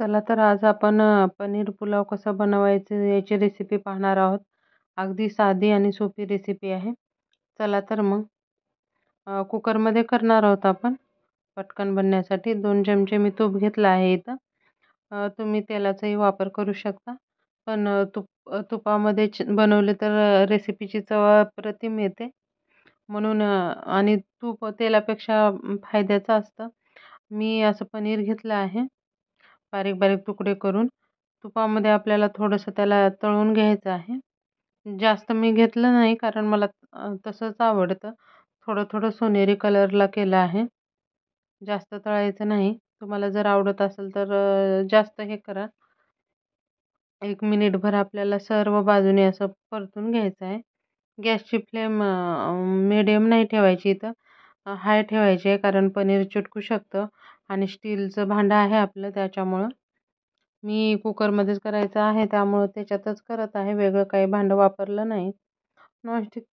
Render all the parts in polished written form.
चला तर आज आपण पनीर पुलाव कसा बनवायचे याची रेसिपी पाहणार आहोत. अगदी साधी आणि सोपी रेसिपी आहे. चला तर मग कुकरमध्ये करणार आहोत आपण. पटकन बनण्यासाठी 2 चमचे मी तूप घेतलं आहे इथं. तुम्ही तेलाचाही वापर करू शकता. पण तुपामध्ये बनवले तर रेसिपीची चव अप्रतिम येते. म्हणून आणि तूप तेलापेक्षा फायद्याचं असतं. मी असं पनीर घेतलं आहे. बारीक बारीक तुकडे करून तुपामध्ये आपल्याला थोडंसं त्याला तळून घ्यायचं आहे. जास्त मी घेतलं नाही कारण मला तसंच आवडतं. थोडं थोडं सोनेरी कलरला केलं आहे. जास्त तळायचं नाही. तुम्हाला जर आवडत असेल तर जास्त हे करा. 1 मिनिटभर आपल्याला सर्व बाजूने असं परतून घ्यायचं आहे. गॅसची फ्लेम मीडियम नाही ठेवायची इथं. हाय ठेवायची आहे कारण पनीर चिटकू शकतं आणि स्टीलचं भांडं आहे आपलं त्याच्यामुळं. मी कुकरमध्येच करायचं आहे त्यामुळं त्याच्यातच करत आहे. वेगळं काही भांडं वापरलं नाही. नॉनस्टिक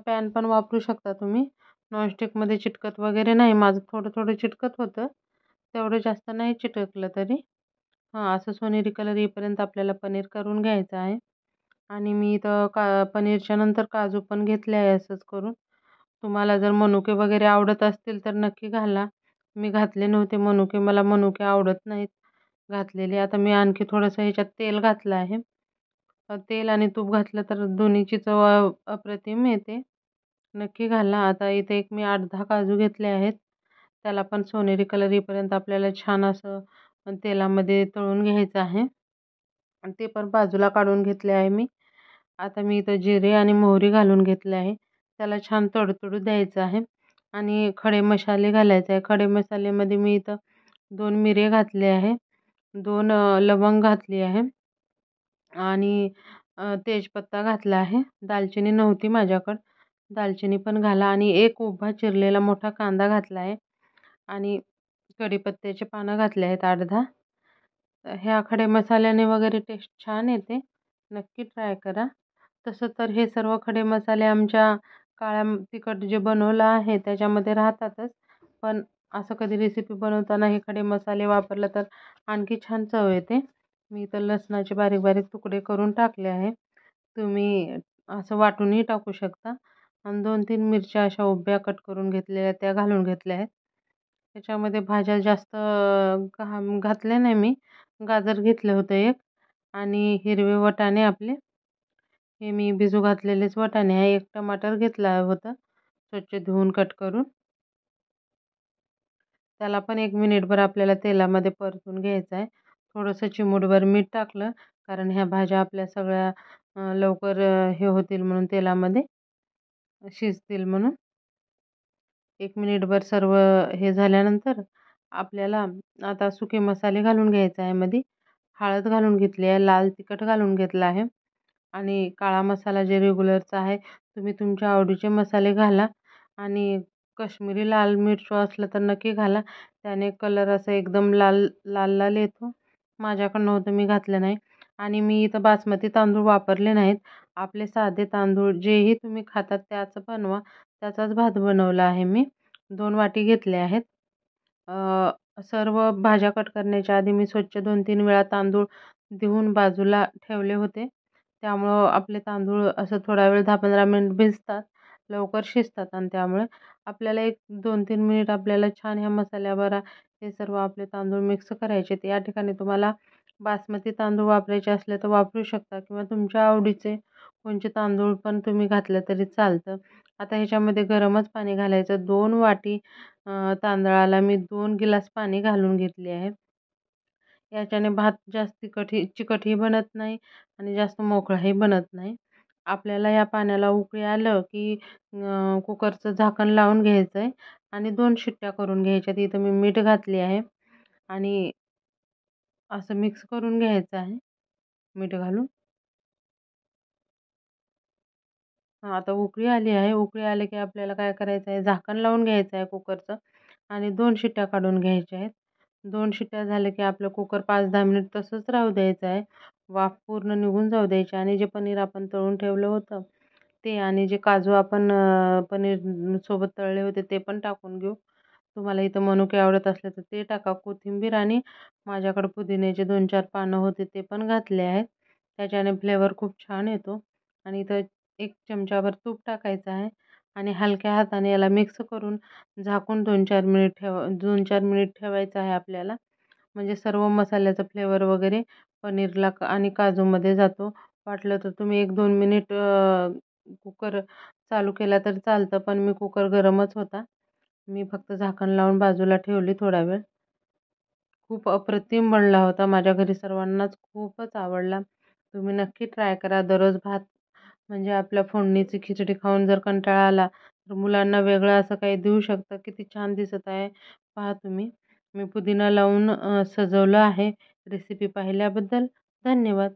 पॅन पण वापरू शकता तुम्ही. नॉनस्टिकमध्ये चिटकत वगैरे नाही. माझं थोडं थोडं चिटकत होतं. तेवढं जास्त नाही चिटकलं तरी. हां, असं सोनेरी कलर येईपर्यंत आपल्याला पनीर करून घ्यायचं आहे. आणि मी इथं पनीरच्या नंतर काजू पण घेतले आहे असंच करून. तुम्हाला जर मनुके वगैरे आवडत असतील तर नक्की घाला. मी घातले नव्हते मनुके. मला मनुके आवडत नाहीत घातलेले. आता मी आणखी थोडंसं ह्याच्यात तेल घातलं आहे. तेल आणि तूप घातलं तर दोन्हीची चव अप्रतिम येते. नक्की घाला. आता इथे एक मी 8-10 काजू घेतले आहेत. त्याला पण सोनेरी कलर येईपर्यंत आपल्याला छान असं तेलामध्ये तळून घ्यायचं आहे. आणि ते पण बाजूला काढून घेतले आहे मी. आता मी इथं जिरे आणि मोहरी घालून घेतले आहे. त्याला छान तडतडू द्यायचं आहे आणि खडे मसाले घालायचे आहे. खडे मसाल्यामध्ये मी इथं 2 मिरे घातले आहे. 2 लवंग घातली आहे आणि तेजपत्ता घातला आहे. दालचिनी नव्हती माझ्याकडं. दालचिनी पण घाला आणि एक उभा चिरलेला मोठा कांदा घातला आहे आणि कढीपत्त्याचे पानं घातले आहेत 8-10. ह्या खडे मसाल्याने वगैरे टेस्ट छान येते. नक्की ट्राय करा. तसं तर हे सर्व खडे मसाले आमच्या काळ्या तिखट जे बनवलं आहे त्याच्यामध्ये राहतातच. पण असं कधी रेसिपी बनवताना हे खडे मसाले वापरलं तर आणखी छान चव येते. मी इथं लसणाचे बारीक बारीक तुकडे करून टाकले आहे. तुम्ही असं वाटूनही टाकू शकता. आणि 2-3 मिरच्या अशा उभ्या कट करून घेतलेल्या त्या घालून घेतल्या आहेत. त्याच्यामध्ये भाज्या जास्त घातल्या नाही मी. गाजर घेतलं होतं एक आणि हिरवे वाटाणे आपले. हे मी भिजू घातलेलेच वाटाणे आहे. एक टमाटर घेतला होता स्वच्छ धुवून कट करून. त्याला पण 1 मिनिटभर आपल्याला तेलामध्ये परतून घ्यायचं आहे. थोडंसं चिमूटभर मीठ टाकलं कारण ह्या भाज्या आपल्या सगळ्या लवकर हे होतील म्हणून तेलामध्ये शिजतील म्हणून. 1 मिनिटभर सर्व हे झाल्यानंतर आपल्याला आता सुके मसाले घालून घ्यायचे आहे मध्ये. हळद घालून घेतली आहे, लाल तिखट घालून घेतलं आहे आणि काळा मसाला जे रेग्युलरचा आहे. तुम्ही तुमच्या आवडीचे मसाले घाला आणि काश्मीरी लाल मिरच असलं तर नक्की घाला. त्याने कलर असं एकदम लाल लाल लाल येतो. माझ्याकडं नव्हतं मी घातलं नाही. आणि मी इथं बासमती तांदूळ वापरले नाहीत. आपले साधे तांदूळ जेही तुम्ही खातात त्याचं बनवा. त्याचाच भात बनवला आहे मी. 2 वाटी घेतले आहेत. सर्व भाज्या कट करण्याच्या आधी मी स्वच्छ 2-3 वेळा तांदूळ धुवून बाजूला ठेवले होते. त्यामुळं आपले तांदूळ असं थोडा वेळ 10-15 मिनिट भिजतात. लवकर शिजतात आणि त्यामुळे आपल्याला एक 2-3 मिनिट आपल्याला छान ह्या मसाल्याबरोबर हे सर्व आपले तांदूळ मिक्स करायचे. तर या ठिकाणी तुम्हाला बासमती तांदूळ वापरायचे असले तर वापरू शकता किंवा तुमच्या आवडीचे कोणते तांदूळ पण तुम्ही घातलं तरी चालतं. आता ह्याच्यामध्ये गरमच पाणी घालायचं. 2 वाटी तांदळाला मी 2 गिलास पाणी घालून घेतले आहे. याच्याने भात जास्त चिकटही बनत नाही आणि जास्त मोकळाही बनत नाही. आपल्याला या पाण्याला उकळी आलं की कुकरचं झाकण लावून घ्यायचं आहे आणि 2 शिट्ट्या करून घ्यायच्या. इथं मी मीठ घातले आहे आणि असं मिक्स करून घ्यायचं आहे मीठ घालून. हां, आता उकळी आली आहे. उकळी आली की आपल्याला काय करायचं आहे, झाकण लावून घ्यायचं आहे कुकरचं आणि 2 शिट्ट्या काढून घ्यायच्या आहेत. 2 शिट्ट्या झाल्या की आपलं कुकर 5-10 मिनिट तसंच राहू द्यायचं आहे. वाफ पूर्ण निघून जाऊ द्यायची आणि जे पनीर आपण तळून ठेवलं होतं ते आणि जे काजू आपण पनीर सोबत तळले होते ते पण टाकून घेऊ. तुम्हाला इथं मनुके आवडत असले तर ते टाका. कोथिंबीर आणि माझ्याकडे पुदिन्याचे 2-4 पानं होते ते पण घातले आहेत. त्याच्याने फ्लेवर खूप छान येतो. आणि इथं 1 चमचाभर तूप टाकायचं आहे आणि हलक्या हाताने याला मिक्स करून झाकून 2-4 मिनिट ठेवायचं आहे आपल्याला. म्हणजे सर्व मसाल्याचा फ्लेवर वगैरे पनीरला आणि काजूमध्ये जातो. वाटलं तर तुम्ही 1-2 मिनिट कुकर चालू केला तर चालतं, पण मी कुकर गरमच होता. मी फक्त झाकण लावून बाजूला ठेवली थोडा वेळ. खूप अप्रतिम बनला होता. माझ्या घरी सर्वांनाच खूपच आवडला. तुम्ही नक्की ट्राय करा. दररोज भात म्हणजे आपल्या फोडणीची खिचडी खाऊन जर कंटाळा आला, तर मुलांना वेगळं असं काही देऊ शकता. किती छान दिसत आहे पहा तुम्ही. मी पुदिना लावून सजवलं आहे. रेसिपी पाहिल्याबद्दल धन्यवाद.